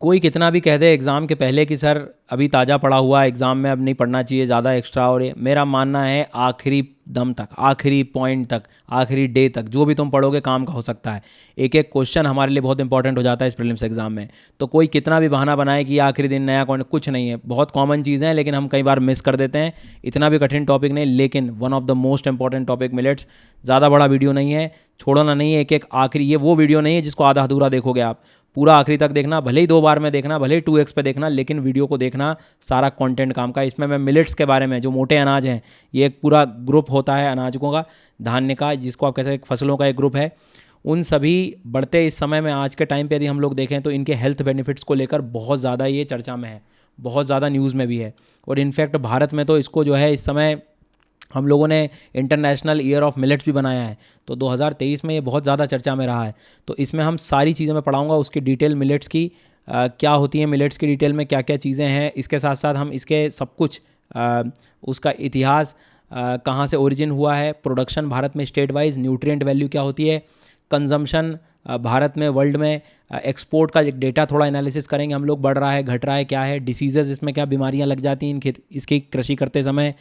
कोई कितना भी कह दे एग्ज़ाम के पहले कि सर अभी ताज़ा पढ़ा हुआ एग्ज़ाम में अब नहीं पढ़ना चाहिए ज़्यादा एक्स्ट्रा, और ये मेरा मानना है आखिरी दम तक, आखिरी पॉइंट तक, आखिरी डे तक जो भी तुम पढ़ोगे काम का हो सकता है। एक एक क्वेश्चन हमारे लिए बहुत इंपॉर्टेंट हो जाता है इस प्रीलिम्स एग्जाम में। तो कोई कितना भी बहाना बनाए कि आखिरी दिन नया कौन, कुछ नहीं है, बहुत कॉमन चीज़ें हैं लेकिन हम कई बार मिस कर देते हैं। इतना भी कठिन टॉपिक नहीं, लेकिन one of the most important topic millets. ज़्यादा बड़ा वीडियो नहीं है, छोड़ना नहीं है, एक एक आखिरी, ये वो वीडियो नहीं है जिसको आधा अधूरा देखोगे आप, पूरा आखिरी तक देखना, भले ही 2 बार में देखना, भले ही 2x पे देखना, लेकिन वीडियो को देखना, सारा कंटेंट काम का। इसमें मैं मिलेट्स के बारे में, जो मोटे अनाज हैं, ये एक पूरा ग्रुप होता है अनाजों का, धान्य का, जिसको आप कह सकते हैं फसलों का एक ग्रुप है। उन सभी बढ़ते इस समय में, आज के टाइम पे यदि हम लोग देखें तो इनके हेल्थ बेनिफिट्स को लेकर बहुत ज़्यादा ये चर्चा में है, बहुत ज़्यादा न्यूज़ में भी है। और इनफैक्ट भारत में तो इसको जो है इस समय हम लोगों ने इंटरनेशनल ईयर ऑफ मिलेट्स भी बनाया है, तो 2023 में ये बहुत ज़्यादा चर्चा में रहा है। तो इसमें हम सारी चीज़ें मैं पढ़ाऊँगा, उसकी डिटेल मिलेट्स की क्या होती है, मिलेट्स की डिटेल में क्या क्या चीज़ें हैं, इसके साथ साथ हम इसके सब कुछ उसका इतिहास, कहाँ से ओरिजिन हुआ है, प्रोडक्शन भारत में स्टेट वाइज, न्यूट्रिएंट वैल्यू क्या होती है, कंजम्पशन भारत में, वर्ल्ड में, एक्सपोर्ट का डेटा थोड़ा एनालिसिस करेंगे हम लोग, बढ़ रहा है घट रहा है क्या है, डिसीजेज़ इसमें क्या बीमारियाँ लग जाती हैं इसकी कृषि करते समय,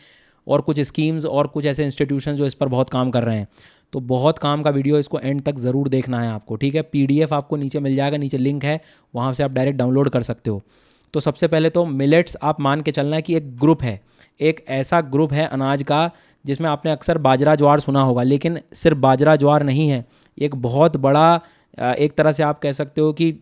और कुछ स्कीम्स और कुछ ऐसे इंस्टीट्यूशन जो इस पर बहुत काम कर रहे हैं। तो बहुत काम का वीडियो, इसको एंड तक ज़रूर देखना है आपको, ठीक है। पीडीएफ आपको नीचे मिल जाएगा, नीचे लिंक है, वहाँ से आप डायरेक्ट डाउनलोड कर सकते हो। तो सबसे पहले तो मिलेट्स आप मान के चलना है कि एक ग्रुप है, एक ऐसा ग्रुप है अनाज का जिसमें आपने अक्सर बाजरा ज्वार सुना होगा, लेकिन सिर्फ बाजरा ज्वार नहीं है, एक बहुत बड़ा एक तरह से आप कह सकते हो कि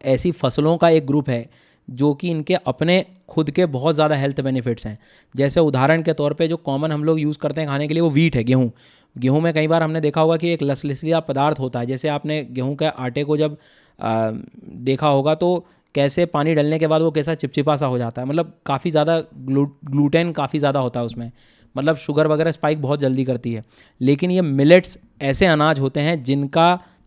ऐसी फसलों का एक ग्रुप है जो कि इनके अपने खुद के बहुत ज़्यादा हेल्थ बेनिफिट्स हैं। जैसे उदाहरण के तौर पे जो कॉमन हम लोग यूज़ करते हैं खाने के लिए, वो वीट है, गेहूँ। गेहूँ में कई बार हमने देखा होगा कि एक लसलसीला पदार्थ होता है, जैसे आपने गेहूँ के आटे को जब देखा होगा तो कैसे पानी डलने के बाद वो कैसा चिपचिपा सा हो जाता है, मतलब काफ़ी ज़्यादा ग्लूटेन काफ़ी ज़्यादा होता है उसमें, मतलब शुगर वगैरह स्पाइक बहुत जल्दी करती है। लेकिन ये मिलेट्स ऐसे अनाज होते हैं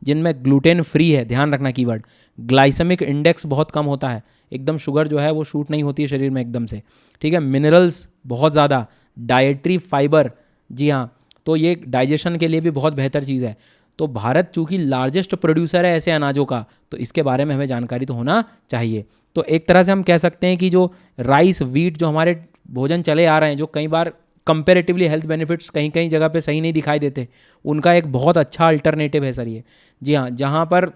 जिनमें ग्लूटेन फ्री है, ध्यान रखना कीवर्ड, ग्लाइसेमिक इंडेक्स बहुत कम होता है, एकदम शुगर जो है वो शूट नहीं होती है शरीर में एकदम से, ठीक है। मिनरल्स बहुत ज़्यादा, डाइटरी फाइबर, जी हाँ, तो ये डाइजेशन के लिए भी बहुत बेहतर चीज़ है। तो भारत चूँकि लार्जेस्ट प्रोड्यूसर है ऐसे अनाजों का, तो इसके बारे में हमें जानकारी तो होना चाहिए। तो एक तरह से हम कह सकते हैं कि जो राइस वीट जो हमारे भोजन चले आ रहे हैं, जो कई बार कंपेरेटिवली हेल्थ बेनिफिट्स कहीं कहीं जगह पे सही नहीं दिखाई देते, उनका एक बहुत अच्छा अल्टरनेटिव है सर ये, जी हाँ। जहाँ पर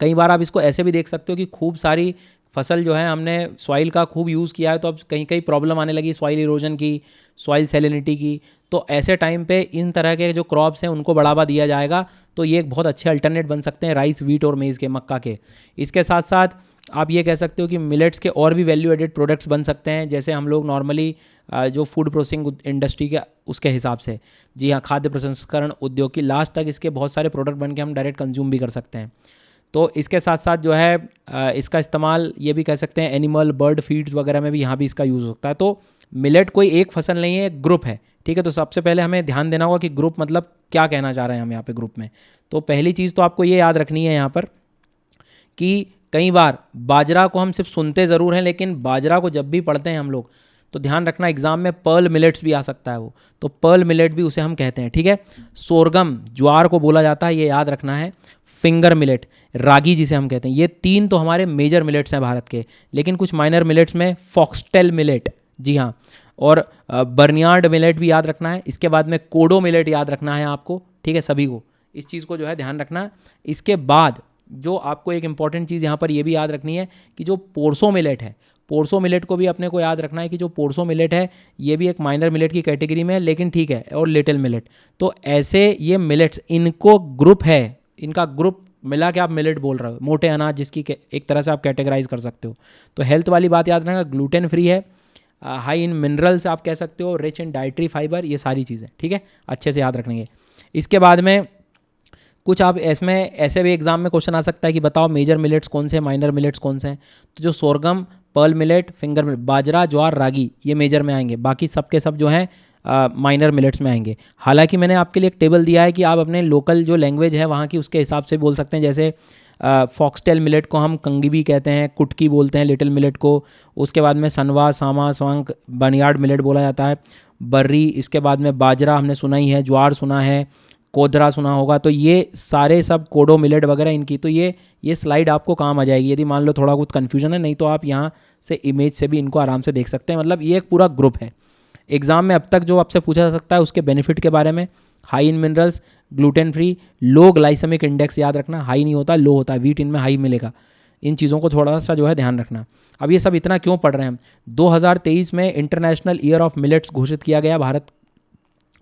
कई बार आप इसको ऐसे भी देख सकते हो कि खूब सारी फसल जो है हमने सॉइल का खूब यूज़ किया है, तो अब कहीं कहीं प्रॉब्लम आने लगी सॉइल इरोजन की, सॉइल सैलिनिटी की। तो ऐसे टाइम पे इन तरह के जो क्रॉप्स हैं उनको बढ़ावा दिया जाएगा, तो ये एक बहुत अच्छे अल्टरनेट बन सकते हैं राइस, वीट और मेज़ के, मक्का के। इसके साथ साथ आप ये कह सकते हो कि मिलेट्स के और भी वैल्यू एडेड प्रोडक्ट्स बन सकते हैं, जैसे हम लोग नॉर्मली जो फूड प्रोसेसिंग इंडस्ट्री के उसके हिसाब से, जी हाँ, खाद्य प्रसंस्करण उद्योग की लास्ट तक इसके बहुत सारे प्रोडक्ट बन के हम डायरेक्ट कंज्यूम भी कर सकते हैं। तो इसके साथ साथ जो है इसका इस्तेमाल ये भी कह सकते हैं एनिमल बर्ड फीड्स वगैरह में भी यहाँ भी इसका यूज़ होता है। तो मिलेट कोई एक फसल नहीं है, एक ग्रुप है, ठीक है। तो सबसे पहले हमें ध्यान देना होगा कि ग्रुप मतलब क्या कहना चाह रहे हैं हम यहाँ पे ग्रुप में। तो पहली चीज़ तो आपको ये याद रखनी है यहाँ पर कि कई बार बाजरा को हम सिर्फ सुनते ज़रूर हैं, लेकिन बाजरा को जब भी पढ़ते हैं हम लोग तो ध्यान रखना एग्जाम में पर्ल मिलेट्स भी आ सकता है वो, तो पर्ल मिलेट भी उसे हम कहते हैं, ठीक है। सोरगम ज्वार को बोला जाता है, ये याद रखना है। फिंगर मिलेट, रागी जिसे हम कहते हैं, ये 3 तो हमारे मेजर मिलेट्स हैं भारत के। लेकिन कुछ माइनर मिलेट्स में फॉक्सटेल मिलेट, जी हाँ, और बर्नियार्ड मिलेट भी याद रखना है। इसके बाद में कोडो मिलेट याद रखना है आपको, ठीक है, सभी को इस चीज़ को जो है ध्यान रखना है। इसके बाद जो आपको एक इंपॉर्टेंट चीज़ यहाँ पर ये भी याद रखनी है कि जो पोर्सो मिलेट है, पोर्सो मिलेट को भी अपने को याद रखना है कि जो पोर्सो मिलेट है ये भी एक माइनर मिलेट की कैटेगरी में है, लेकिन ठीक है, और लिटिल मिलेट। तो ऐसे ये मिलेट्स, इनको ग्रुप है, इनका ग्रुप मिला के आप मिलेट बोल रहे हो, मोटे अनाज जिसकी एक तरह से आप कैटेगराइज कर सकते हो। तो हेल्थ वाली बात याद रखना, ग्लूटेन फ्री है, हाई इन मिनरल्स आप कह सकते हो, रिच इन डाइटरी फाइबर, ये सारी चीज़ें, ठीक है, अच्छे से याद रखेंगे। इसके बाद में कुछ आप इसमें ऐसे भी एग्जाम में क्वेश्चन आ सकता है कि बताओ मेजर मिलेट्स कौन से हैं, माइनर मिलेट्स कौन से हैं। तो जो sorghum, pearl millet, finger millet, bajra, jowar, ragi, ये मेजर में आएंगे, बाकी सब के सब जो हैं माइनर मिलेट्स में आएंगे। हालांकि मैंने आपके लिए एक टेबल दिया है कि आप अपने लोकल जो लैंग्वेज है वहाँ की उसके हिसाब से बोल सकते हैं। जैसे फॉक्सटेल मिलेट को हम कंगी भी कहते हैं, कुटकी बोलते हैं लिटिल मिलेट को। उसके बाद में सनवा, सामा, स्वांग, बर्नियार्ड मिलेट बोला जाता है, बर्री। इसके बाद में बाजरा हमने सुना ही है, ज्वार सुना है, कोदरा सुना होगा। तो ये सारे सब कोडो मिलेट वगैरह इनकी, तो ये स्लाइड आपको काम आ जाएगी यदि मान लो थोड़ा बहुत कन्फ्यूजन है, नहीं तो आप यहाँ से इमेज से भी इनको आराम से देख सकते हैं। मतलब ये एक पूरा ग्रुप है। एग्जाम में अब तक जो आपसे पूछा जा सकता है उसके बेनिफिट के बारे में, high in minerals, gluten free, low glycemic index, याद रखना हाई नहीं होता लो होता है, व्हीट इनमें हाई मिलेगा। इन चीज़ों को थोड़ा सा जो है ध्यान रखना। अब ये सब इतना क्यों पढ़ रहे हैं हम? 2023 में इंटरनेशनल ईयर ऑफ मिलेट्स घोषित किया गया भारत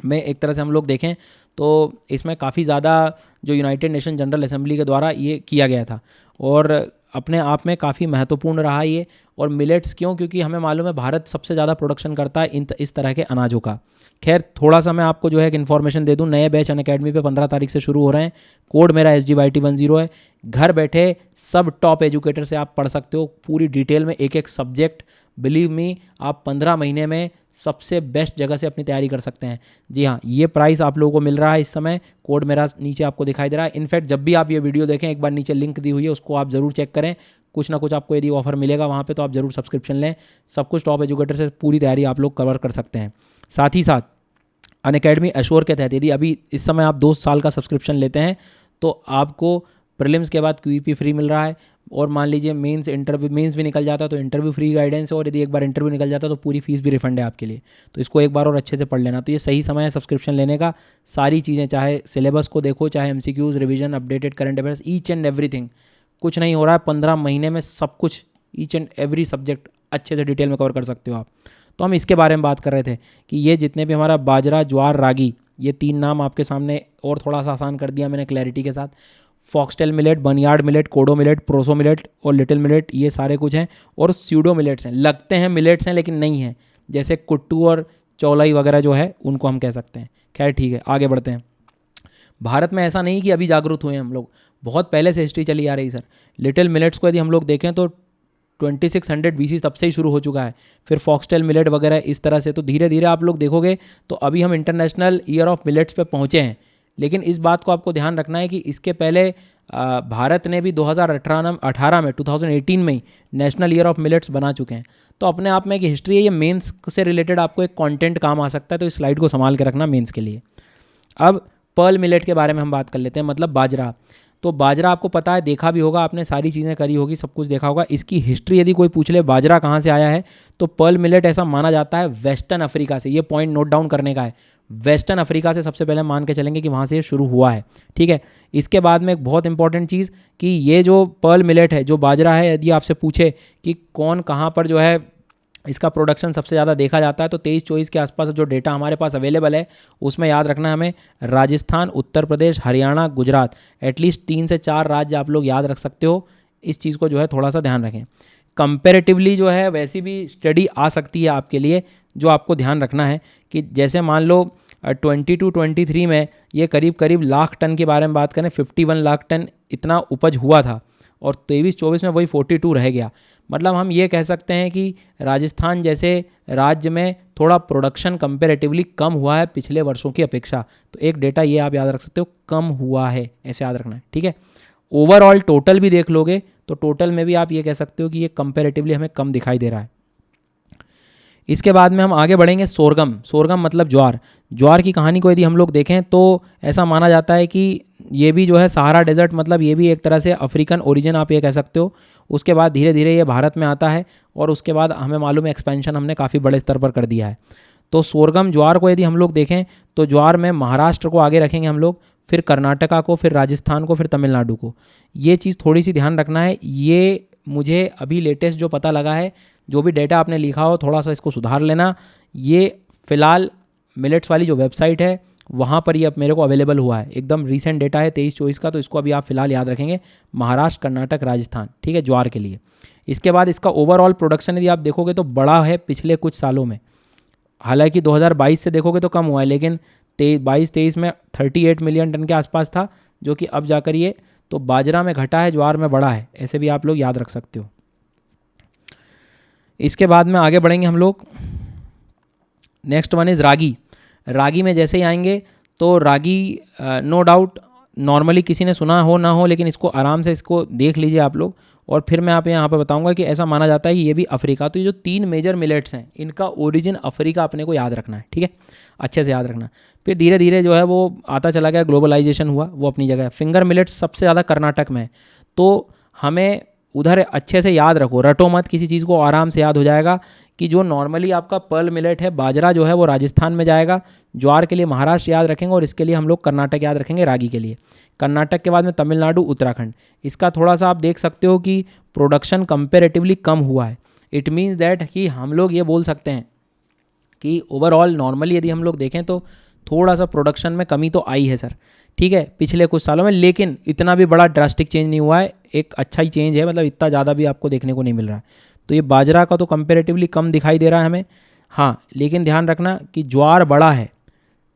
में। एक तरह से हम लोग देखें तो इसमें काफ़ी ज़्यादा जो यूनाइटेड नेशन जनरल असेंबली के द्वारा ये किया गया था और अपने आप में काफ़ी महत्वपूर्ण रहा ये। और मिलेट्स क्यों? क्योंकि हमें मालूम है भारत सबसे ज़्यादा प्रोडक्शन करता है इस तरह के अनाजों का। खैर थोड़ा सा मैं आपको जो है एक इन्फॉर्मेशन दे दूं, नए बैच अनअकैडमी पे 15 तारीख से शुरू हो रहे हैं। कोड मेरा SGYT10 है। घर बैठे सब टॉप एजुकेटर से आप पढ़ सकते हो पूरी डिटेल में एक एक सब्जेक्ट। बिलीव मी, आप 15 महीने में सबसे बेस्ट जगह से अपनी तैयारी कर सकते हैं। जी हाँ, ये प्राइस आप लोगों को मिल रहा है इस समय। कोड मेरा नीचे आपको दिखाई दे रहा है। इनफैक्ट जब भी आप ये वीडियो देखें एक बार नीचे लिंक दी हुई है, उसको आप ज़रूर चेक करें। कुछ ना कुछ आपको यदि ऑफर मिलेगा वहाँ पे तो आप ज़रूर सब्सक्रिप्शन लें। सब कुछ टॉप एजुकेटर से पूरी तैयारी आप लोग कवर कर सकते हैं। साथ ही साथ अनअकैडमी एश्योर के तहत यदि अभी इस समय आप 2 साल का सब्सक्रिप्शन लेते हैं तो आपको प्रीलिम्स के बाद QEP फ्री मिल रहा है। और मान लीजिए मेंस भी निकल जाता है तो इंटरव्यू फ्री गाइडेंस है। और यदि एक बार इंटरव्यू निकल जाता है तो पूरी फीस भी रिफंड है आपके लिए। तो इसको एक बार और अच्छे से पढ़ लेना। तो ये सही समय है सब्सक्रिप्शन लेने का। सारी चीज़ें, चाहे सिलेबस को देखो, चाहे MCQs, revision, updated current affairs, each and everything, कुछ नहीं हो रहा है। 15 महीने में सब कुछ, ईच एंड एवरी सब्जेक्ट अच्छे से डिटेल में कवर कर सकते हो आप। तो हम इसके बारे में बात कर रहे थे कि ये जितने भी हमारा बाजरा, ज्वार, रागी, ये 3 नाम आपके सामने और थोड़ा सा आसान कर दिया मैंने क्लैरिटी के साथ। फॉक्सटेल मिलेट, बर्नयार्ड मिलेट, कोडो मिलेट, प्रोसो मिलेट और लिटिल मिलेट, ये सारे कुछ हैं। और स्यूडो मिलेट्स हैं, लगते हैं मिलेट्स हैं लेकिन नहीं हैं, जैसे कुट्टू और चौलाई वगैरह जो है उनको हम कह सकते हैं। खैर ठीक है, आगे बढ़ते हैं। भारत में ऐसा नहीं कि अभी जागरूक हुए हैं हम लोग, बहुत पहले से हिस्ट्री चली आ रही सर। लिटिल मिलेट्स को यदि हम लोग देखें तो 2600 BC तब से ही शुरू हो चुका है। फिर फॉक्सटेल मिलेट वगैरह इस तरह से। तो धीरे धीरे आप लोग देखोगे तो अभी हम इंटरनेशनल ईयर ऑफ मिलेट्स पे पहुँचे हैं। लेकिन इस बात को आपको ध्यान रखना है कि इसके पहले भारत ने भी 2018 में 2018 में ही नेशनल ईयर ऑफ मिलेट्स बना चुके हैं। तो अपने आप में एक हिस्ट्री है। ये मेंस से रिलेटेड आपको एक कंटेंट काम आ सकता है, तो इस स्लाइड को संभाल के रखना मेंस के लिए। अब पर्ल मिलेट के बारे में हम बात कर लेते हैं, मतलब बाजरा। तो बाजरा आपको पता है, देखा भी होगा आपने, सारी चीज़ें करी होगी, सब कुछ देखा होगा। इसकी हिस्ट्री यदि कोई पूछ ले बाजरा कहाँ से आया है तो पर्ल मिलेट ऐसा माना जाता है वेस्टर्न अफ्रीका से। ये पॉइंट नोट डाउन करने का है, वेस्टर्न अफ्रीका से सबसे पहले मान के चलेंगे कि वहाँ से ये शुरू हुआ है। ठीक है। इसके बाद में एक बहुत इंपॉर्टेंट चीज़ कि ये जो पर्ल मिलेट है, जो बाजरा है, यदि आपसे पूछे कि कौन कहाँ पर जो है इसका प्रोडक्शन सबसे ज़्यादा देखा जाता है तो 23-24 के आसपास जो डेटा हमारे पास अवेलेबल है उसमें याद रखना है हमें राजस्थान, उत्तर प्रदेश, हरियाणा, गुजरात, एटलीस्ट 3 से 4 राज्य आप लोग याद रख सकते हो। इस चीज़ को जो है थोड़ा सा ध्यान रखें। कंपैरेटिवली जो है वैसी भी स्टडी आ सकती है आपके लिए, जो आपको ध्यान रखना है कि जैसे मान लो 22-23 में ये करीब करीब लाख टन के बारे में बात करें, 51 लाख टन इतना उपज हुआ था और 23-24 में वही 42 रह गया। मतलब हम ये कह सकते हैं कि राजस्थान जैसे राज्य में थोड़ा प्रोडक्शन कंपैरेटिवली कम हुआ है पिछले वर्षों की अपेक्षा। तो एक डेटा ये आप याद रख सकते हो, कम हुआ है, ऐसे याद रखना है। ठीक है। ओवरऑल टोटल भी देख लोगे तो टोटल में भी आप ये कह सकते हो कि ये कंपैरेटिवली हमें कम दिखाई दे रहा है। इसके बाद में हम आगे बढ़ेंगे सोरगम। सोरगम मतलब ज्वार। ज्वार की कहानी को यदि हम लोग देखें तो ऐसा माना जाता है कि ये भी जो है सहारा डेजर्ट, मतलब ये भी एक तरह से अफ्रीकन ओरिजिन आप ये कह सकते हो। उसके बाद धीरे धीरे ये भारत में आता है और उसके बाद हमें मालूम है एक्सपेंशन हमने काफ़ी बड़े स्तर पर कर दिया है। तो सोरगम ज्वार को यदि हम लोग देखें तो ज्वार में महाराष्ट्र को आगे रखेंगे हम लोग, फिर कर्नाटका को, फिर राजस्थान को, फिर तमिलनाडु को। ये चीज़ थोड़ी सी ध्यान रखना है। ये मुझे अभी लेटेस्ट जो पता लगा है, जो भी डेटा आपने लिखा हो थोड़ा सा इसको सुधार लेना। ये फ़िलहाल मिलेट्स वाली जो वेबसाइट है वहाँ पर ये अब मेरे को अवेलेबल हुआ है, एकदम रीसेंट डेटा है 23-24 का। तो इसको अभी आप फिलहाल याद रखेंगे, महाराष्ट्र, कर्नाटक, राजस्थान। ठीक है, ज्वार के लिए। इसके बाद इसका ओवरऑल प्रोडक्शन यदि आप देखोगे तो बड़ा है पिछले कुछ सालों में। हालांकि 2022 से देखोगे तो कम हुआ है, लेकिन 22-23 में 38 मिलियन टन के आसपास था, जो कि अब जाकर ये तो बाजरा में घटा है, ज्वार में बढ़ा है। ऐसे भी आप लोग याद रख सकते हो। इसके बाद में आगे बढ़ेंगे हम लोग। नेक्स्ट वन इज़ रागी। रागी में जैसे ही आएंगे तो रागी नो डाउट नॉर्मली किसी ने सुना हो ना हो, लेकिन इसको आराम से इसको देख लीजिए आप लोग, और फिर मैं आप यहाँ पे बताऊंगा कि ऐसा माना जाता है कि ये भी अफ्रीका। तो ये जो 3 मेजर मिलेट्स हैं इनका ओरिजिन अफ्रीका अपने को याद रखना है, ठीक है, अच्छे से याद रखना। फिर धीरे धीरे जो है वो आता चला गया, ग्लोबलाइजेशन हुआ, वो अपनी जगह है। फिंगर मिलेट्स सबसे ज़्यादा कर्नाटक में है, तो हमें उधर अच्छे से याद रखो, रटो मत किसी चीज़ को, आराम से याद हो जाएगा कि जो नॉर्मली आपका पर्ल मिलेट है, बाजरा जो है वो राजस्थान में जाएगा, ज्वार के लिए महाराष्ट्र याद रखेंगे, और इसके लिए हम लोग कर्नाटक याद रखेंगे रागी के लिए। कर्नाटक के बाद में तमिलनाडु, उत्तराखंड। इसका थोड़ा सा आप देख सकते हो कि प्रोडक्शन कंपेरेटिवली कम हुआ है। इट मीन्स दैट कि हम लोग ये बोल सकते हैं कि ओवरऑल नॉर्मली यदि हम लोग देखें तो थोड़ा सा प्रोडक्शन में कमी तो आई है सर, ठीक है, पिछले कुछ सालों में, लेकिन इतना भी बड़ा ड्रास्टिक चेंज नहीं हुआ है, एक अच्छा ही चेंज है, मतलब इतना ज़्यादा भी आपको देखने को नहीं मिल रहा है। तो ये बाजरा का तो कंपेरेटिवली कम दिखाई दे रहा है हमें, हाँ, लेकिन ध्यान रखना कि ज्वार बड़ा है,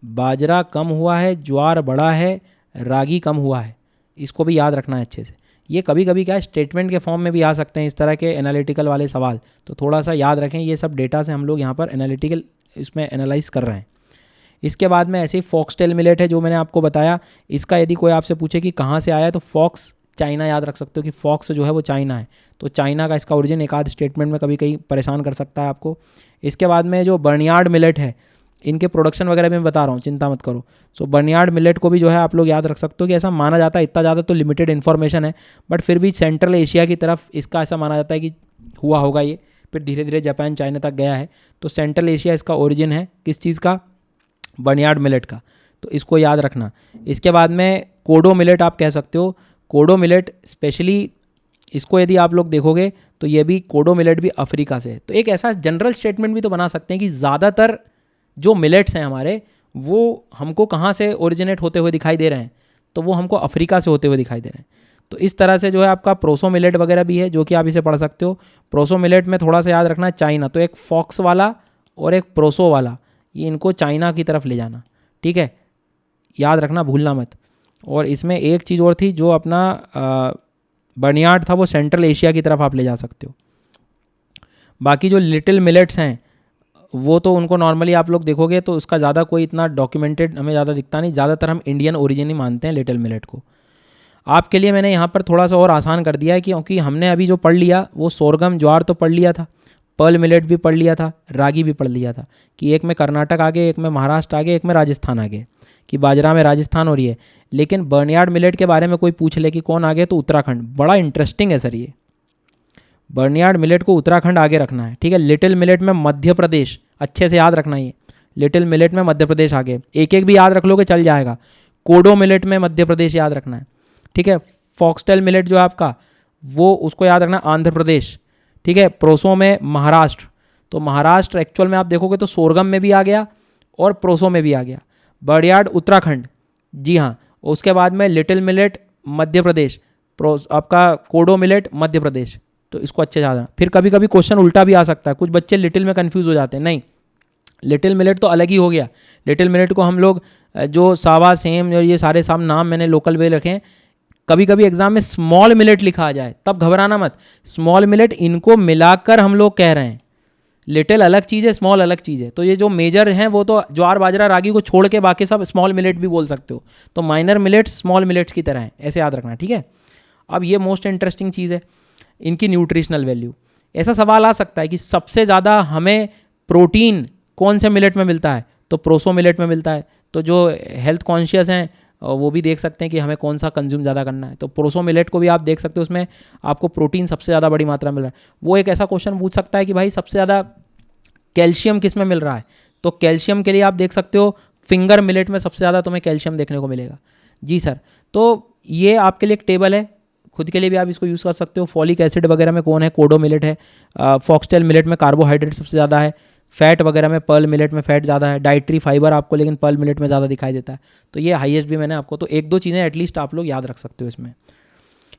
बाजरा कम हुआ है, ज्वार बड़ा है, रागी कम हुआ है, इसको भी याद रखना है अच्छे से। ये कभी कभी क्या है स्टेटमेंट के फॉर्म में भी आ सकते हैं इस तरह के एनालिटिकल वाले सवाल, तो थोड़ा सा याद रखें, ये सब डेटा से हम लोग यहाँ पर एनालिटिकल इसमें एनालाइज कर रहे हैं। इसके बाद में ऐसे ही फॉक्सटेल मिलेट है जो मैंने आपको बताया, इसका यदि कोई आपसे पूछे कि कहाँ से आया, तो फॉक्स चाइना याद रख सकते हो कि फॉक्स जो है वो चाइना है, तो चाइना का इसका ओरिजिन एक आध स्टेटमेंट में कभी कहीं परेशान कर सकता है आपको। इसके बाद में जो बर्नयार्ड मिलेट है, इनके प्रोडक्शन वगैरह भी मैं बता रहा हूँ, चिंता मत करो। सो बर्नयार्ड मिलेट को भी जो है आप लोग याद रख सकते हो कि ऐसा माना जाता है, इतना ज़्यादा तो लिमिटेड इन्फॉर्मेशन है, बट फिर भी सेंट्रल एशिया की तरफ इसका ऐसा माना जाता है कि हुआ होगा ये, फिर धीरे धीरे जापान चाइना तक गया है, तो सेंट्रल एशिया इसका ओरिजिन है किस चीज़ का, बर्नयार्ड मिलेट का, तो इसको याद रखना। इसके बाद में कोडो मिलेट आप कह सकते हो, कोडो मिलेट स्पेशली इसको यदि आप लोग देखोगे तो ये भी कोडो मिलेट भी अफ्रीका से है। तो एक ऐसा जनरल स्टेटमेंट भी तो बना सकते हैं कि ज़्यादातर जो मिलेट्स हैं हमारे, वो हमको कहाँ से ओरिजिनेट होते हुए दिखाई दे रहे हैं, तो वो हमको अफ्रीका से होते हुए दिखाई दे रहे हैं। तो इस तरह से जो है आपका प्रोसो मिलेट वगैरह भी है जो कि आप इसे पढ़ सकते हो। प्रोसो मिलेट में थोड़ा सा याद रखना चाइना, तो एक फॉक्स वाला और एक प्रोसो वाला, ये इनको चाइना की तरफ ले जाना, ठीक है, याद रखना, भूलना मत। और इसमें एक चीज़ और थी, जो अपना बर्नयार्ड था वो सेंट्रल एशिया की तरफ आप ले जा सकते हो। बाकी जो लिटिल मिलेट्स हैं वो तो उनको नॉर्मली आप लोग देखोगे तो उसका ज़्यादा कोई इतना डॉक्यूमेंटेड हमें ज़्यादा दिखता नहीं, ज़्यादातर हम इंडियन ओरिजिन ही मानते हैं लिटिल मिलेट को। आपके लिए मैंने यहाँ पर थोड़ा सा और आसान कर दिया है, क्योंकि हमने अभी जो पढ़ लिया वो सोरगम ज्वार तो पढ़ लिया था, पर्ल मिलेट भी पढ़ लिया था, रागी भी पढ़ लिया था, कि एक में कर्नाटक आगे, एक में महाराष्ट्र आगे, एक में राजस्थान आगे, कि बाजरा में राजस्थान हो रही है। लेकिन बर्नयार्ड मिलेट के बारे में कोई पूछ ले कि कौन आगे, तो उत्तराखंड। बड़ा इंटरेस्टिंग है सर ये, बर्नयार्ड मिलेट को उत्तराखंड आगे रखना है, ठीक है। लिटिल मिलेट में मध्य प्रदेश, अच्छे से याद रखना, ये लिटिल मिलेट में मध्य प्रदेश आगे, एक एक भी याद रख लोगे चल जाएगा। कोडो मिलेट में मध्य प्रदेश याद रखना है, ठीक है। फॉक्सटेल मिलेट जो है आपका, वो उसको याद रखना आंध्र प्रदेश, ठीक है। प्रोसो में महाराष्ट्र, तो महाराष्ट्र एक्चुअल में आप देखोगे तो सोरगम में भी आ गया और प्रोसो में भी आ गया। बर्नयार्ड उत्तराखंड, जी हाँ। उसके बाद में लिटिल मिलेट मध्य प्रदेश, आपका कोडो मिलेट मध्य प्रदेश, तो इसको अच्छे से याद रखना। फिर कभी कभी क्वेश्चन उल्टा भी आ सकता है, कुछ बच्चे लिटिल में कंफ्यूज हो जाते हैं, नहीं, लिटिल मिलेट तो अलग ही हो गया। लिटिल मिलेट को हम लोग जो सावा, सेम और ये सारे साम नाम मैंने लोकल वे रखे हैं, कभी कभी एग्जाम में स्मॉल मिलेट लिखा आ जाए तब घबराना मत, स्मॉल मिलेट इनको मिलाकर हम लोग कह रहे हैं, लिटिल अलग चीज़ है, स्मॉल अलग चीज़ है। तो ये जो मेजर हैं वो तो ज्वार बाजरा रागी को छोड़ के बाकी सब स्मॉल मिलेट भी बोल सकते हो, तो माइनर मिलेट्स स्मॉल मिलेट्स की तरह हैं, ऐसे याद रखना, ठीक है। अब ये मोस्ट इंटरेस्टिंग चीज़ है, इनकी न्यूट्रिशनल वैल्यू। ऐसा सवाल आ सकता है कि सबसे ज़्यादा हमें प्रोटीन कौन से मिलेट में मिलता है, तो प्रोसो मिलेट में मिलता है। तो जो हेल्थ कॉन्शियस हैं वो भी देख सकते हैं कि हमें कौन सा कंज्यूम ज़्यादा करना है, तो प्रोसो मिलेट को भी आप देख सकते हो, उसमें आपको प्रोटीन सबसे ज़्यादा बड़ी मात्रा मिल रहा है। वो एक ऐसा क्वेश्चन पूछ सकता है कि भाई सबसे ज़्यादा कैल्शियम किस में मिल रहा है, तो कैल्शियम के लिए आप देख सकते हो फिंगर मिलेट में सबसे ज़्यादा तुम्हें कैल्शियम देखने को मिलेगा। जी सर, तो ये आपके लिए एक टेबल है, खुद के लिए भी आप इसको यूज़ कर सकते हो। फॉलिक एसिड वगैरह में कौन है, कोडो मिलेट है। फॉक्सटेल मिलेट में कार्बोहाइड्रेट सबसे ज़्यादा है। फैट वगैरह में पर्ल मिलेट में फैट ज़्यादा है। डाइटरी फाइबर आपको लेकिन पर्ल मिलेट में ज़्यादा दिखाई देता है। तो ये हाईएस्ट भी मैंने आपको, तो एक दो चीज़ें एटलीस्ट आप लोग याद रख सकते हो इसमें।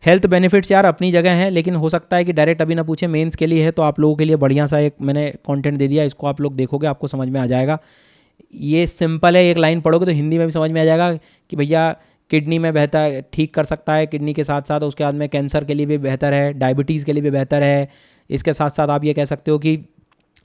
हेल्थ बेनिफिट्स यार अपनी जगह हैं, लेकिन हो सकता है कि डायरेक्ट अभी ना पूछे, मेंस के लिए है, तो आप लोगों के लिए बढ़िया सा एक मैंने कंटेंट दे दिया, इसको आप लोग देखोगे आपको समझ में आ जाएगा। ये सिंपल है, एक लाइन पढ़ोगे तो हिंदी में भी समझ में आ जाएगा कि भैया किडनी में बेहतर ठीक कर सकता है, किडनी के साथ साथ उसके बाद में कैंसर के लिए भी बेहतर है, डायबिटीज़ के लिए भी बेहतर है। इसके साथ साथ आप ये कह सकते हो कि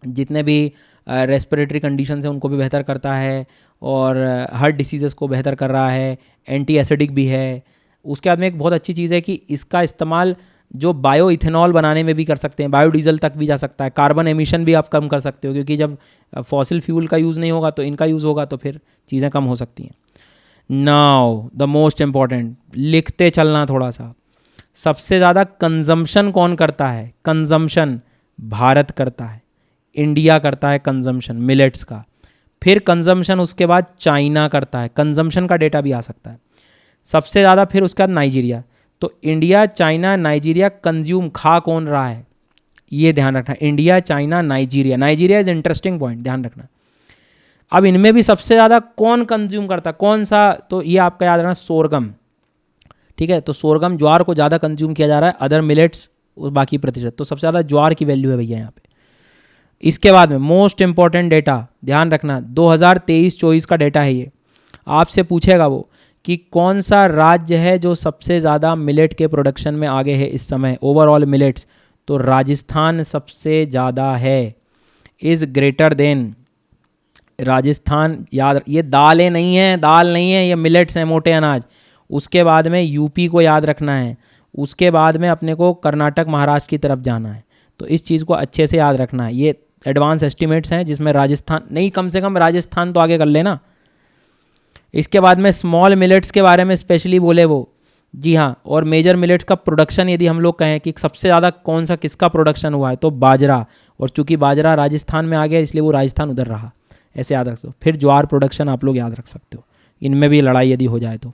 जितने भी रेस्पिरेटरी कंडीशन है उनको भी बेहतर करता है, और हार्ट डिसीज़ेस को बेहतर कर रहा है, एंटी एसिडिक भी है। उसके बाद में एक बहुत अच्छी चीज़ है कि इसका इस्तेमाल जो बायो इथेनॉल बनाने में भी कर सकते हैं, बायोडीजल तक भी जा सकता है, कार्बन एमिशन भी आप कम कर सकते हो, क्योंकि जब फॉसिल फ्यूल का यूज़ नहीं होगा तो इनका यूज़ होगा, तो फिर चीज़ें कम हो सकती हैं। नाउ द मोस्ट इम्पॉर्टेंट, लिखते चलना थोड़ा सा। सबसे ज़्यादा कंजम्पशन कौन करता है? कंजम्पशन भारत करता है, इंडिया करता है कंजम्पशन मिलेट्स का। फिर कंजम्पशन उसके बाद चाइना करता है, कंजम्पशन का डेटा भी आ सकता है सबसे ज़्यादा। फिर उसके बाद नाइजीरिया। तो इंडिया, चाइना, नाइजीरिया कंज्यूम खा कौन रहा है, ये ध्यान रखना। India, China, Nigeria. Nigeria is interesting point, ध्यान रखना। अब इनमें भी सबसे ज़्यादा कौन कंज्यूम करता है, कौन सा? तो ये आपका याद रखना, सोरगम। ठीक है, तो सोरगम, ज्वार को ज़्यादा कंज्यूम किया जा रहा है, अदर मिलेट्स बाकी प्रतिशत। तो सबसे ज़्यादा ज्वार की वैल्यू है भैया यहाँ पे। इसके बाद में मोस्ट इंपॉर्टेंट डेटा ध्यान रखना, 2023-24 का डेटा है ये। आपसे पूछेगा वो कि कौन सा राज्य है जो सबसे ज़्यादा मिलेट के प्रोडक्शन में आगे है इस समय, ओवरऑल मिलेट्स। तो राजस्थान सबसे ज़्यादा है, इज़ ग्रेटर देन राजस्थान। याद, ये दालें नहीं है, दाल नहीं है, ये मिलेट्स हैं, मोटे अनाज। उसके बाद में यूपी को याद रखना है, उसके बाद में अपने को कर्नाटक, महाराष्ट्र की तरफ जाना है। तो इस चीज़ को अच्छे से याद रखना है। ये एडवांस एस्टिमेट्स हैं जिसमें राजस्थान नहीं, कम से कम राजस्थान तो आगे कर लेना। इसके बाद में स्मॉल मिलेट्स के बारे में स्पेशली बोले वो, जी हाँ। और मेजर मिलेट्स का प्रोडक्शन यदि हम लोग कहें कि सबसे ज़्यादा कौन सा, किसका प्रोडक्शन हुआ है, तो बाजरा। और चूंकि बाजरा राजस्थान में आ गया इसलिए वो राजस्थान उधर रहा, ऐसे याद रख सकते हो। फिर ज्वार प्रोडक्शन आप लोग याद रख सकते हो, इनमें भी लड़ाई यदि हो जाए तो।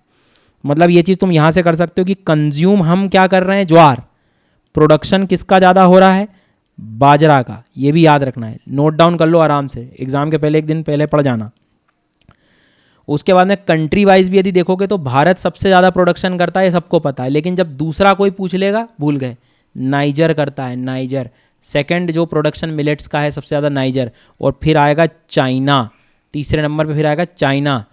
मतलब ये चीज़ तुम यहाँ से कर सकते हो कि कंज्यूम हम क्या कर रहे हैं, ज्वार। प्रोडक्शन किसका ज़्यादा हो रहा है, बाजरा का। ये भी याद रखना है, नोट डाउन कर लो आराम से, एग्जाम के पहले एक दिन पहले पढ़ जाना। उसके बाद में कंट्री वाइज भी यदि देखोगे तो भारत सबसे ज़्यादा प्रोडक्शन करता है, सबको पता है। लेकिन जब दूसरा कोई पूछ लेगा, भूल गए, नाइजर करता है, नाइजर। सेकंड जो प्रोडक्शन मिलेट्स का है सबसे ज़्यादा, नाइजर। और फिर आएगा चाइना, तीसरे नंबर पे फिर आएगा चाइना,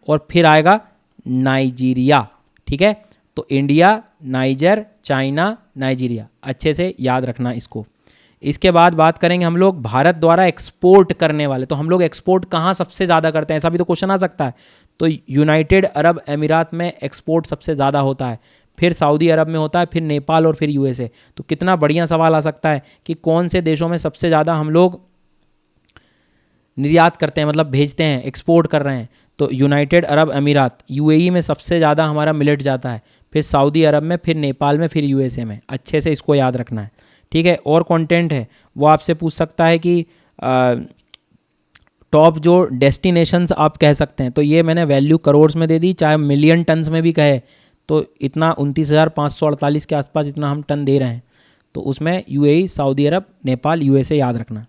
और फिर आएगा नाइजीरिया। ठीक है, तो इंडिया, नाइजर, चाइना, नाइजीरिया, अच्छे से याद रखना इसको। इसके बाद बात करेंगे हम लोग भारत द्वारा एक्सपोर्ट करने वाले। तो हम लोग एक्सपोर्ट कहाँ सबसे ज़्यादा करते हैं, ऐसा भी तो क्वेश्चन आ सकता है। तो यूनाइटेड अरब अमीरात में एक्सपोर्ट सबसे ज़्यादा होता है, फिर सऊदी अरब में होता है, फिर नेपाल, और फिर यूएसए। तो कितना बढ़िया सवाल आ सकता है कि कौन से देशों में सबसे ज़्यादा हम लोग निर्यात करते हैं, मतलब भेजते हैं, एक्सपोर्ट कर रहे हैं। तो यूनाइटेड अरब अमीरात, यूएई में सबसे ज़्यादा हमारा मिलेट जाता है, फिर सऊदी अरब में, फिर नेपाल में, फिर यूएसए में। अच्छे से इसको याद रखना है। ठीक है, और कंटेंट है वो आपसे पूछ सकता है कि टॉप जो डेस्टिनेशंस आप कह सकते हैं। तो ये मैंने वैल्यू करोड़्स में दे दी, चाहे मिलियन टन्स में भी कहे तो इतना 29,548 के आसपास इतना हम टन दे रहे हैं। तो उसमें यूएई, सऊदी अरब, नेपाल, यूएसए याद रखना।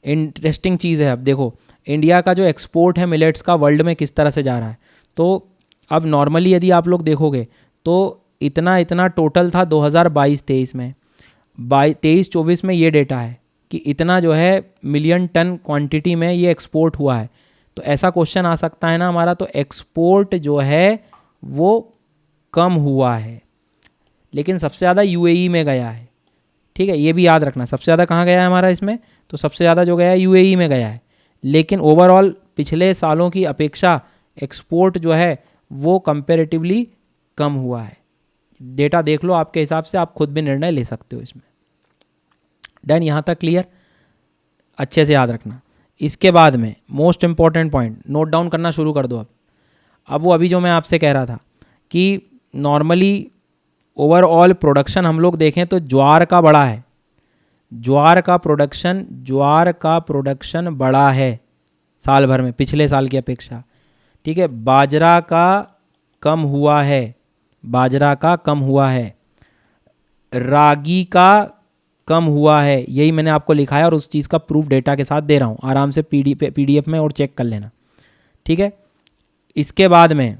इंटरेस्टिंग चीज़ है, अब देखो इंडिया का जो एक्सपोर्ट है मिलेट्स का वर्ल्ड में किस तरह से जा रहा है। तो अब नॉर्मली यदि आप लोग देखोगे तो इतना इतना टोटल था 2022-23 में, 23-24 में ये डेटा है कि इतना जो है मिलियन टन क्वांटिटी में ये एक्सपोर्ट हुआ है। तो ऐसा क्वेश्चन आ सकता है ना हमारा, तो एक्सपोर्ट जो है वो कम हुआ है, लेकिन सबसे ज़्यादा यूएई में गया है। ठीक है, ये भी याद रखना, सबसे ज़्यादा कहाँ गया है हमारा इसमें, तो सबसे ज़्यादा जो गया है यूएई में गया है। लेकिन ओवरऑल पिछले सालों की अपेक्षा एक्सपोर्ट जो है वो कंपेरेटिवली कम हुआ है। डेटा देख लो, आपके हिसाब से आप खुद भी निर्णय ले सकते हो इसमें। डन, यहाँ तक क्लियर, अच्छे से याद रखना। इसके बाद में most important point note down करना शुरू कर दो। अब वो अभी जो मैं आपसे कह रहा था कि नॉर्मली ओवरऑल प्रोडक्शन हम लोग देखें तो ज्वार का बड़ा है, ज्वार का प्रोडक्शन बड़ा है साल भर में पिछले साल की अपेक्षा। ठीक है, बाजरा का कम हुआ है, बाजरा का कम हुआ है, रागी का कम हुआ है, यही मैंने आपको लिखा है और उस चीज़ का प्रूफ डेटा के साथ दे रहा हूँ, आराम से पीडीएफ में और चेक कर लेना। ठीक है, इसके बाद में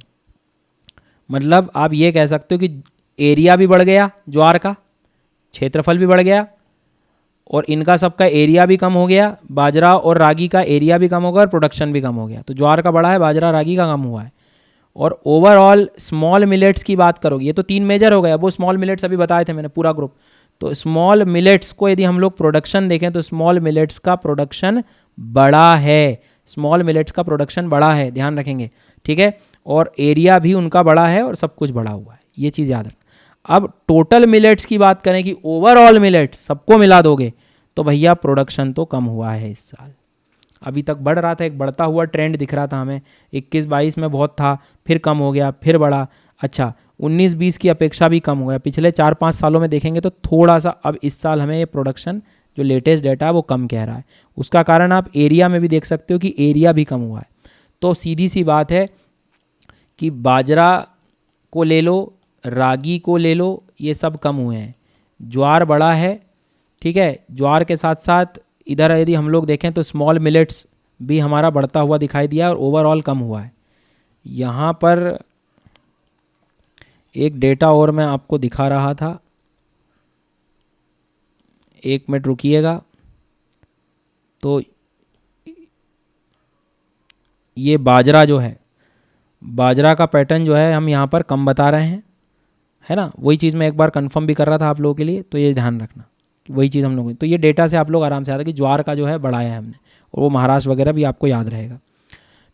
मतलब आप ये कह सकते हो कि एरिया भी बढ़ गया, ज्वार का क्षेत्रफल भी बढ़ गया, और इनका सबका एरिया भी कम हो गया, बाजरा और रागी का एरिया भी कम हो गया और प्रोडक्शन भी कम हो गया। तो ज्वार का बढ़ा है, बाजरा रागी का कम हुआ है। और ओवरऑल स्मॉल मिलेट्स की बात करोगे, ये तो 3 मेजर हो गया, वो स्मॉल मिलेट्स अभी बताए थे मैंने पूरा ग्रुप। तो स्मॉल मिलेट्स को यदि हम लोग प्रोडक्शन देखें तो स्मॉल मिलेट्स का प्रोडक्शन बड़ा है, स्मॉल मिलेट्स का प्रोडक्शन बड़ा है, ध्यान रखेंगे, ठीक है। और एरिया भी उनका बड़ा है और सब कुछ बड़ा हुआ है, ये चीज़ याद रखना। अब टोटल मिलेट्स की बात करें कि ओवरऑल मिलेट्स सबको मिला दोगे तो भैया प्रोडक्शन तो कम हुआ है इस साल। अभी तक बढ़ रहा था, एक बढ़ता हुआ ट्रेंड दिख रहा था हमें, 21-22 में बहुत था, फिर कम हो गया, फिर बढ़ा। अच्छा 19-20 की अपेक्षा भी कम हो गया। पिछले 4-5 सालों में देखेंगे तो थोड़ा सा अब इस साल हमें ये प्रोडक्शन जो लेटेस्ट डेटा है वो कम कह रहा है। उसका कारण आप एरिया में भी देख सकते हो कि एरिया भी कम हुआ है। तो सीधी सी बात है कि बाजरा को ले लो, रागी को ले लो, ये सब कम हुए हैं। ज्वार बड़ा है, ठीक है। ज्वार के साथ साथ इधर यदि हम लोग देखें तो स्मॉल मिलेट्स भी हमारा बढ़ता हुआ दिखाई दिया और ओवरऑल कम हुआ है। यहाँ पर एक डेटा और मैं आपको दिखा रहा था, एक मिनट रुकिएगा। तो ये बाजरा जो है, बाजरा का पैटर्न जो है हम यहाँ पर कम बता रहे हैं, है ना। वही चीज़ मैं एक बार कंफर्म भी कर रहा था आप लोगों के लिए, तो ये ध्यान रखना, वही चीज़ हम लोग, तो ये डेटा से आप लोग आराम से आता है कि ज्वार का जो है बढ़ाया है हमने, और वो महाराष्ट्र वगैरह भी आपको याद रहेगा।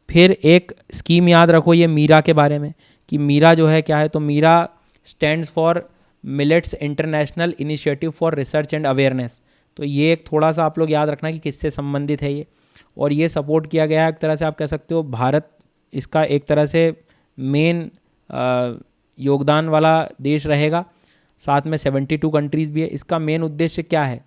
फिर एक स्कीम याद रखो ये मीरा के बारे में, कि मीरा जो है क्या है, तो MIRA stands for millets international initiative for research and awareness. तो ये एक थोड़ा सा आप लोग याद रखना कि किससे संबंधित है ये, और ये सपोर्ट किया गया है एक तरह से, आप कह सकते हो भारत इसका एक तरह से मेन योगदान वाला देश रहेगा। साथ में 72 कंट्रीज़ भी है। इसका मेन उद्देश्य क्या है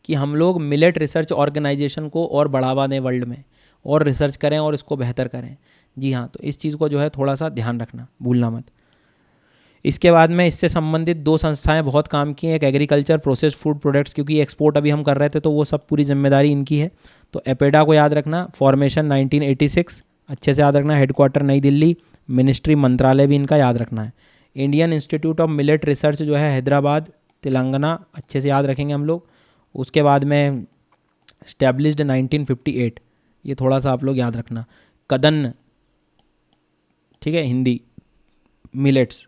कि हम लोग मिलेट रिसर्च ऑर्गेनाइजेशन को और बढ़ावा दें, वर्ल्ड में और रिसर्च करें और इसको बेहतर करें। जी हाँ, तो इस चीज़ को जो है थोड़ा सा ध्यान रखना, भूलना मत। इसके बाद में इससे संबंधित 2 संस्थाएं बहुत काम की हैं, एक एग्रीकल्चर प्रोसेस्ड फूड प्रोडक्ट्स, क्योंकि एक्सपोर्ट अभी हम कर रहे थे तो वो सब पूरी जिम्मेदारी इनकी है। तो एपेडा को याद रखना, फॉर्मेशन 1986 अच्छे से याद रखना, हेडक्वार्टर नई दिल्ली, मिनिस्ट्री मंत्रालय भी इनका याद रखना है। Indian institute of millet research जो है हैदराबाद तेलंगाना, अच्छे से याद रखेंगे हम लोग। उसके बाद में स्टैब्लिश्ड 1958, ये थोड़ा सा आप लोग याद रखना। कदन, ठीक है, हिंदी, मिलेट्स,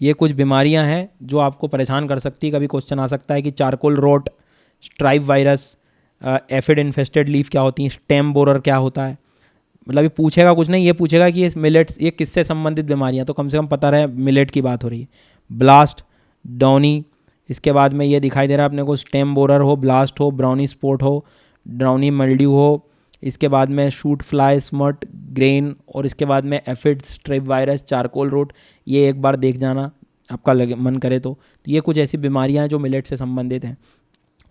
ये कुछ बीमारियां हैं जो आपको परेशान कर सकती है। कभी क्वेश्चन आ सकता है कि charcoal rot, stripe virus, aphid infested leaf क्या होती है, स्टेम बोरर क्या होता है, मतलब ये पूछेगा कुछ नहीं, ये पूछेगा कि ये मिलेट्स ये किससे संबंधित बीमारियां, तो कम से कम पता रहे मिलेट की बात हो रही है। ब्लास्ट, डाउनी, इसके बाद में ये दिखाई दे रहा है अपने को, स्टेम बोरर हो, ब्लास्ट हो, ब्राउनी स्पॉट हो, ब्राउनी मल्ड्यू हो, इसके बाद में शूट फ्लाई, स्मट, ग्रेन, और इसके बाद में aphid, strip virus, charcoal rot, ये एक बार देख जाना आपका लगे मन करे तो ये कुछ ऐसी बीमारियां हैं जो मिलेट से संबंधित हैं।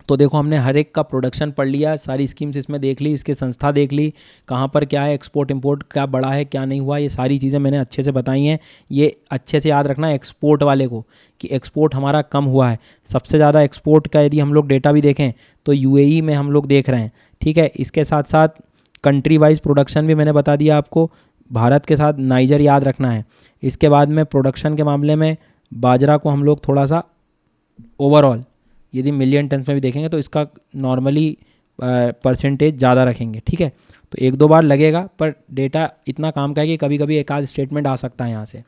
तो देखो हमने हर एक का प्रोडक्शन पढ़ लिया, सारी स्कीम्स इसमें देख ली, इसके संस्था देख ली, कहाँ पर क्या है, एक्सपोर्ट इंपोर्ट क्या बड़ा है क्या नहीं हुआ, ये सारी चीज़ें मैंने अच्छे से बताई हैं। ये अच्छे से याद रखना एक्सपोर्ट वाले को कि एक्सपोर्ट हमारा कम हुआ है। सबसे ज़्यादा एक्सपोर्ट का यदि हम लोग डेटा भी देखें तो यूएई में हम लोग देख रहे हैं, ठीक है। इसके साथ साथ कंट्री वाइज प्रोडक्शन भी मैंने बता दिया आपको, भारत के साथ नाइजर याद रखना है। इसके बाद में प्रोडक्शन के मामले में बाजरा को हम लोग थोड़ा सा ओवरऑल यदि मिलियन टन्स में भी देखेंगे तो इसका नॉर्मली परसेंटेज ज़्यादा रखेंगे, ठीक है। तो 1-2 बार लगेगा, पर डेटा इतना काम का है कि कभी कभी एक आध स्टेटमेंट आ सकता है यहाँ से।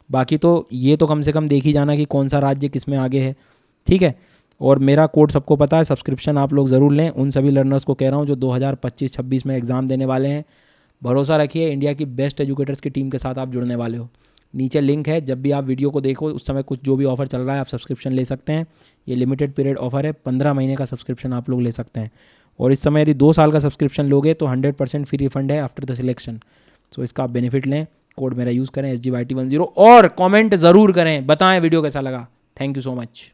बाकी तो ये तो कम से कम देख ही जाना कि कौन सा राज्य किस में आगे है, ठीक है। और मेरा कोड सबको पता है, सब्सक्रिप्शन आप लोग ज़रूर लें। उन सभी लर्नर्स को कह रहा हूँ जो 2025-26 में एग्ज़ाम देने वाले हैं, भरोसा रखिए, इंडिया की बेस्ट एजुकेटर्स की टीम के साथ आप जुड़ने वाले हो। नीचे लिंक है, जब भी आप वीडियो को देखो उस समय कुछ जो भी ऑफर चल रहा है आप सब्सक्रिप्शन ले सकते हैं। ये लिमिटेड पीरियड ऑफर है, 15 महीने का सब्सक्रिप्शन आप लोग ले सकते हैं। और इस समय यदि 2 साल का सब्सक्रिप्शन लोगे तो 100% फ्री रिफंड है आफ्टर द सिलेक्शन। सो इसका आप बेनिफिट लें, कोड मेरा यूज़ करें SGYT10, और कमेंट ज़रूर करें, बताएं वीडियो कैसा लगा। Thank you so much.